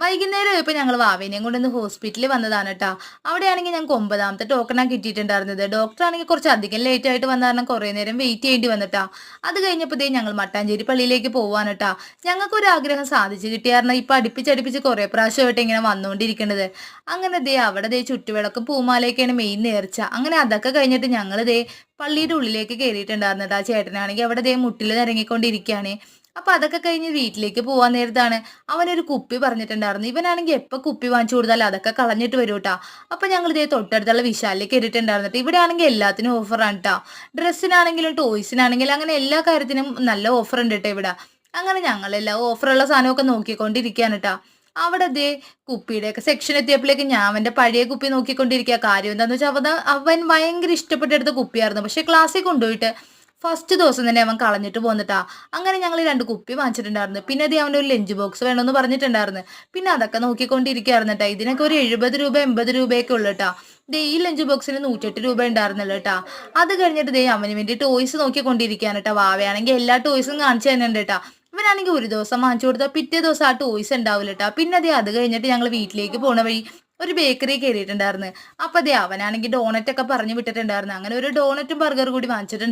വൈകുന്നേരം ഇപ്പൊ ഞങ്ങൾ വാവേനെയും കൊണ്ടൊന്ന് ഹോസ്പിറ്റലിൽ വന്നതാണ് കേട്ടാ. അവിടെയാണെങ്കിൽ ഞങ്ങൾക്ക് 9ാമത്തെ ടോക്കണാണ് കിട്ടിയിട്ടുണ്ടായിരുന്നത്. ഡോക്ടർ ആണെങ്കിൽ കുറച്ച് അധികം ലേറ്റ് ആയിട്ട് വന്ന കാരണം കുറേ നേരം വെയിറ്റ് ചെയ്യേണ്ടി വന്നിട്ടാ. അത് കഴിഞ്ഞപ്പോൾ ഞങ്ങൾ മട്ടാഞ്ചേരി പള്ളിയിലേക്ക് പോവാണ് കേട്ടാ. ഞങ്ങൾക്കൊരു ആഗ്രഹം സാധിച്ചു കിട്ടിയായിരുന്നു. ഇപ്പൊ അടുപ്പിച്ചടുപ്പിച്ച് കുറേ പ്രാവശ്യമായിട്ട് ഇങ്ങനെ വന്നുകൊണ്ടിരിക്കുന്നത്. അങ്ങനെ അവിടെ ചുറ്റുവിളക്കും പൂമാലയൊക്കെയാണ് മെയിൻ നേർച്ച. അങ്ങനെ അതൊക്കെ കഴിഞ്ഞിട്ട് ഞങ്ങൾ പള്ളിയുടെ ഉള്ളിലേക്ക് കയറിയിട്ടുണ്ടായിരുന്നു കേട്ടോ. ചേട്ടനാണെങ്കിൽ അവിടെ മുട്ടിൽ നിരങ്ങിക്കൊണ്ടിരിക്കുകയാണ്. അപ്പൊ അതൊക്കെ കഴിഞ്ഞ് വീട്ടിലേക്ക് പോവാൻ നേരത്താണ് അവനൊരു കുപ്പി പറഞ്ഞിട്ടുണ്ടായിരുന്നു. ഇവനാണെങ്കിൽ എപ്പോൾ കുപ്പി വാങ്ങിച്ചു കൊടുത്താലും അതൊക്കെ കളഞ്ഞിട്ട് വരും കേട്ടോ. അപ്പൊ ഞങ്ങൾ തൊട്ടടുത്തുള്ള വിശാലിലേക്ക് കയറിയിട്ടുണ്ടായിരുന്നു. ഇവിടെ ആണെങ്കിൽ എല്ലാത്തിനും ഓഫറാണ് കേട്ടോ. ഡ്രസ്സിനാണെങ്കിലും ടോയ്സിനാണെങ്കിലും അങ്ങനെ എല്ലാ കാര്യത്തിനും നല്ല ഓഫർ ഉണ്ട് കേട്ടോ ഇവിടെ. അങ്ങനെ ഞങ്ങളെല്ലാം ഓഫറുള്ള സാധനമൊക്കെ നോക്കിക്കൊണ്ടിരിക്കുകയാണ് കേട്ടോ. അവിടെ കുപ്പിയുടെയൊക്കെ സെക്ഷൻ എത്തിയപ്പോഴേക്ക് ഞാൻ അവന്റെ പഴയ കുപ്പി നോക്കിക്കൊണ്ടിരിക്കുക. കാര്യം എന്താണെന്ന് വെച്ചാൽ അവൻ ഭയങ്കര ഇഷ്ടപ്പെട്ടെടുത്ത കുപ്പിയായിരുന്നു. പക്ഷെ ക്ലാസ്സിൽ കൊണ്ടുപോയിട്ട് ഫസ്റ്റ് ദിവസം തന്നെ അവൻ കളഞ്ഞിട്ട് പോന്നിട്ടാ. അങ്ങനെ ഞങ്ങൾ 2 കുപ്പി വാങ്ങിച്ചിട്ടുണ്ടായിരുന്നു. പിന്നെ അവൻ്റെ ഒരു ലഞ്ച് ബോക്സ് വേണമെന്ന് പറഞ്ഞിട്ടുണ്ടായിരുന്നു. പിന്നെ അതൊക്കെ നോക്കിക്കൊണ്ടിരിക്കുകയായിരുന്നു കേട്ടോ. ഇതിനൊക്കെ ഒരു 70 രൂപ 80 രൂപയൊക്കെ ഉള്ളു കേട്ടോ. ഈ ലഞ്ച് ബോക്സിന് 108 രൂപ ഉണ്ടായിരുന്നല്ലോ കേട്ടോ. അത് കഴിഞ്ഞിട്ട് അവന് വേണ്ടി ടോയ്സ് നോക്കിക്കൊണ്ടിരിക്കുകയാണ് കേട്ടോ. വാവയാണെങ്കിൽ എല്ലാ ടോയ്സും കാണിച്ചു തന്നെയുണ്ട് കേട്ടോ. ഇവനാണെങ്കിൽ ഒരു ദിവസം വാങ്ങിച്ചു കൊടുത്താൽ പിറ്റേ ദിവസം ആ ടോയ്സ് ഉണ്ടാവില്ല കേട്ടോ. പിന്നെ അത് കഴിഞ്ഞിട്ട് ഞങ്ങൾ വീട്ടിലേക്ക് പോണ വഴി ഒരു ബേക്കറി കയറിയിട്ടുണ്ടായിരുന്നു. അപ്പൊ അവനാണെങ്കിൽ ഡോണറ്റ് ഒക്കെ പറഞ്ഞു വിട്ടിട്ടുണ്ടായിരുന്നു. അങ്ങനെ ഒരു ഡോണറ്റും ബർഗർ കൂടി വാങ്ങിച്ചിട്ടുണ്ടായിരുന്നു.